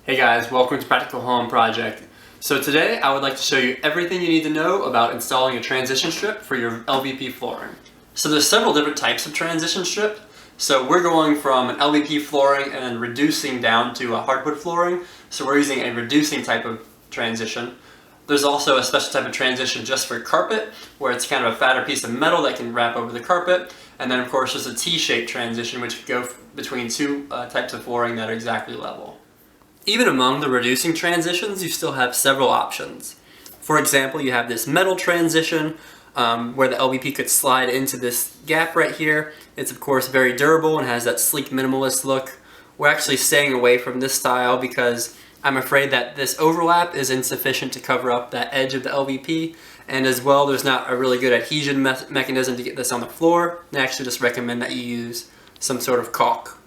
Hey guys, welcome to Practical Home Project. So today I would like to show you everything you need to know about installing a transition strip for your LVP flooring. So there's several different types of transition strip. So we're going from an LVP flooring and then reducing down to a hardwood flooring. So we're using a reducing type of transition. There's also a special type of transition just for carpet, where it's kind of a fatter piece of metal that can wrap over the carpet. And then of course there's a T-shaped transition, which can go between two types of flooring that are exactly level. Even among the reducing transitions, you still have several options. For example, you have this metal transition where the LVP could slide into this gap right here. It's of course very durable and has that sleek minimalist look. We're actually staying away from this style because I'm afraid that this overlap is insufficient to cover up that edge of the LVP, and as well there's not a really good adhesion mechanism to get this on the floor. I actually just recommend that you use some sort of caulk.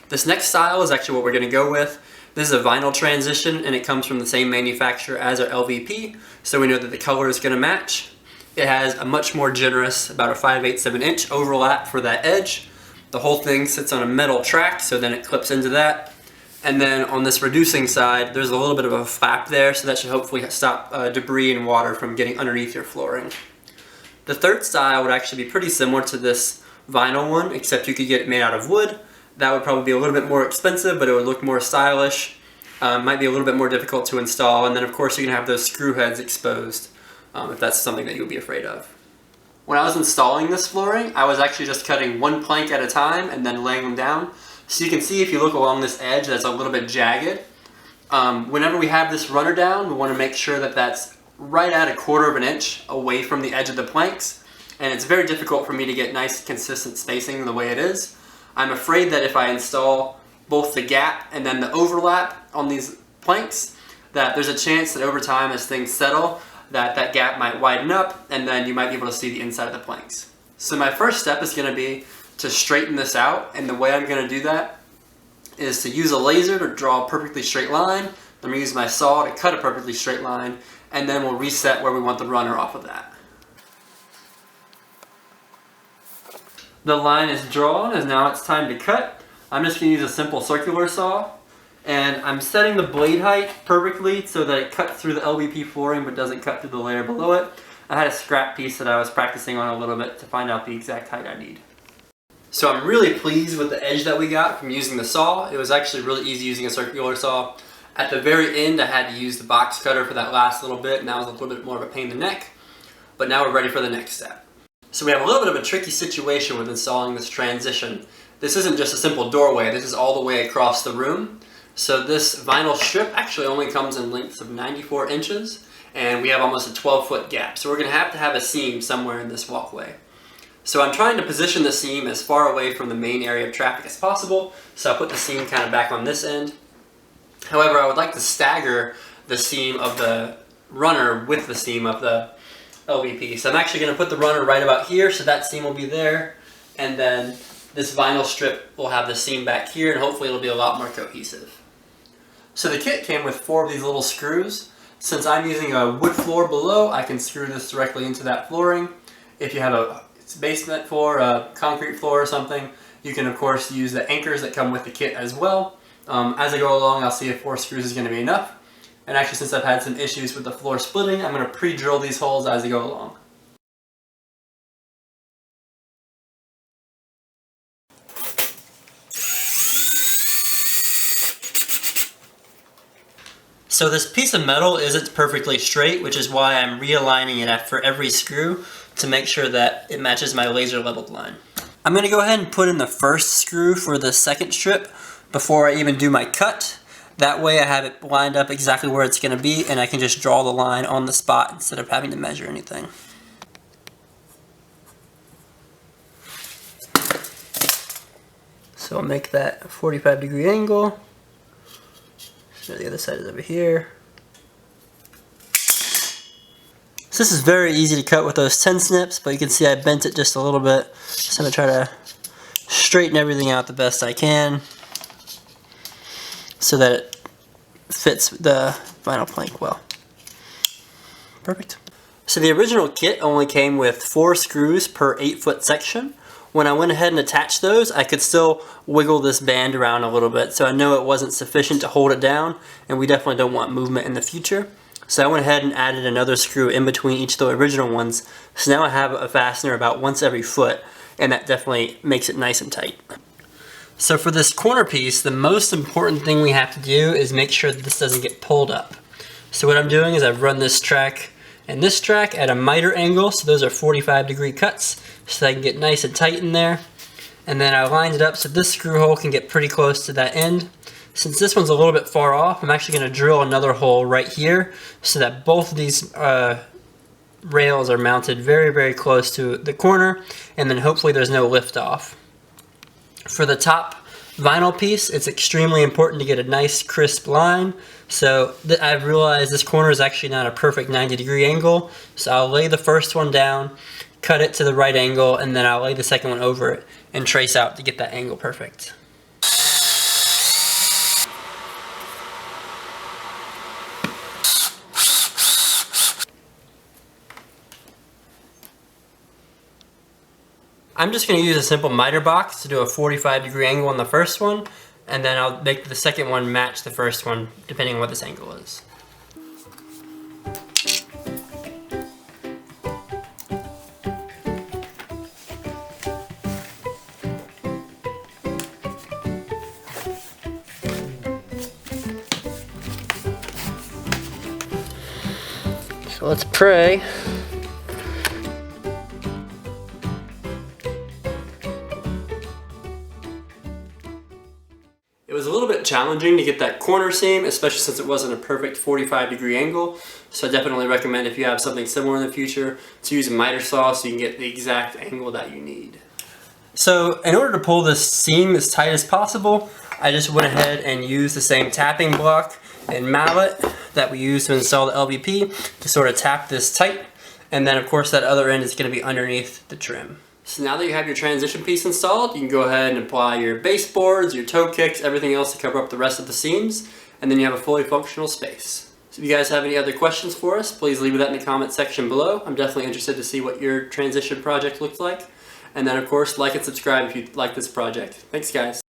This next style is actually what we're going to go with. This is a vinyl transition and it comes from the same manufacturer as our LVP, so we know that the color is going to match. It has a much more generous, about a 5/8 inch overlap for that edge. The whole thing sits on a metal track, so then it clips into that. And then on this reducing side, there's a little bit of a flap there, so that should hopefully stop debris and water from getting underneath your flooring. The third style would actually be pretty similar to this vinyl one, except you could get it made out of wood. That would probably be a little bit more expensive, but it would look more stylish. Might be a little bit more difficult to install, and then of course you're going to have those screw heads exposed if that's something that you would be afraid of. When I was installing this flooring, I was actually just cutting one plank at a time and then laying them down. So you can see if you look along this edge that's a little bit jagged. Whenever we have this runner down, we want to make sure that that's right at 1/4 inch away from the edge of the planks. And it's very difficult for me to get nice consistent spacing the way it is. I'm afraid that if I install both the gap and then the overlap on these planks, that there's a chance that over time as things settle, that gap might widen up and then you might be able to see the inside of the planks. So my first step is going to be to straighten this out, and the way I'm going to do that is to use a laser to draw a perfectly straight line. Then I'm going to use my saw to cut a perfectly straight line, and then we'll reset where we want the runner off of that. The line is drawn, and now it's time to cut. I'm just going to use a simple circular saw, and I'm setting the blade height perfectly so that it cuts through the LVP flooring but doesn't cut through the layer below it. I had a scrap piece that I was practicing on a little bit to find out the exact height I need. So I'm really pleased with the edge that we got from using the saw. It was actually really easy using a circular saw. At the very end I had to use the box cutter for that last little bit, and that was a little bit more of a pain in the neck. But now we're ready for the next step. So we have a little bit of a tricky situation with installing this transition. This isn't just a simple doorway, this is all the way across the room. So this vinyl strip actually only comes in lengths of 94 inches, and we have almost a 12-foot gap. So we're going to have a seam somewhere in this walkway. So I'm trying to position the seam as far away from the main area of traffic as possible, so I'll put the seam kind of back on this end. However, I would like to stagger the seam of the runner with the seam of the LVP. So I'm actually going to put the runner right about here, so that seam will be there, and then this vinyl strip will have the seam back here, and hopefully it'll be a lot more cohesive. So the kit came with 4 of these little screws. Since I'm using a wood floor below, I can screw this directly into that flooring. If you have a basement floor, a concrete floor or something, you can of course use the anchors that come with the kit as well. As I go along, I'll see if 4 screws is going to be enough. And actually, since I've had some issues with the floor splitting, I'm going to pre-drill these holes as I go along. So this piece of metal isn't perfectly straight, which is why I'm realigning it for every screw to make sure that it matches my laser leveled line. I'm going to go ahead and put in the first screw for the second strip before I even do my cut. That way I have it lined up exactly where it's going to be, and I can just draw the line on the spot instead of having to measure anything. So I'll make that a 45-degree angle. So the other side is over here. So this is very easy to cut with those 10 snips, but you can see I bent it just a little bit. So I'm going to try to straighten everything out the best I can so that it fits the vinyl plank well. Perfect. So the original kit only came with 4 screws per 8-foot section. when I went ahead and attached those, I could still wiggle this band around a little bit, so I know it wasn't sufficient to hold it down, and we definitely don't want movement in the future. So I went ahead and added another screw in between each of the original ones, so now I have a fastener about once every foot, and that definitely makes it nice and tight. So for this corner piece, the most important thing we have to do is make sure that this doesn't get pulled up. So what I'm doing is I've run this track and this track at a miter angle, so those are 45-degree cuts, so I can get nice and tight in there. And then I lined it up so this screw hole can get pretty close to that end. Since this one's a little bit far off, I'm actually going to drill another hole right here so that both of these rails are mounted very, very close to the corner, and then hopefully there's no lift off. For the top vinyl piece, it's extremely important to get a nice crisp line. So I've realized this corner is actually not a perfect 90-degree angle, so I'll lay the first one down, cut it to the right angle, and then I'll lay the second one over it and trace out to get that angle perfect. I'm just going to use a simple miter box to do a 45-degree angle on the first one, and then I'll make the second one match the first one depending on what this angle is. So let's pray. It was a little bit challenging to get that corner seam, especially since it wasn't a perfect 45-degree angle. So I definitely recommend, if you have something similar in the future, to use a miter saw so you can get the exact angle that you need. So in order to pull this seam as tight as possible, I just went ahead and used the same tapping block and mallet that we used to install the LVP to sort of tap this tight. And then of course that other end is going to be underneath the trim. So now that you have your transition piece installed, you can go ahead and apply your baseboards, your toe kicks, everything else to cover up the rest of the seams, and then you have a fully functional space. So if you guys have any other questions for us, please leave that in the comment section below. I'm definitely interested to see what your transition project looks like. And then of course, like and subscribe if you like this project. Thanks guys.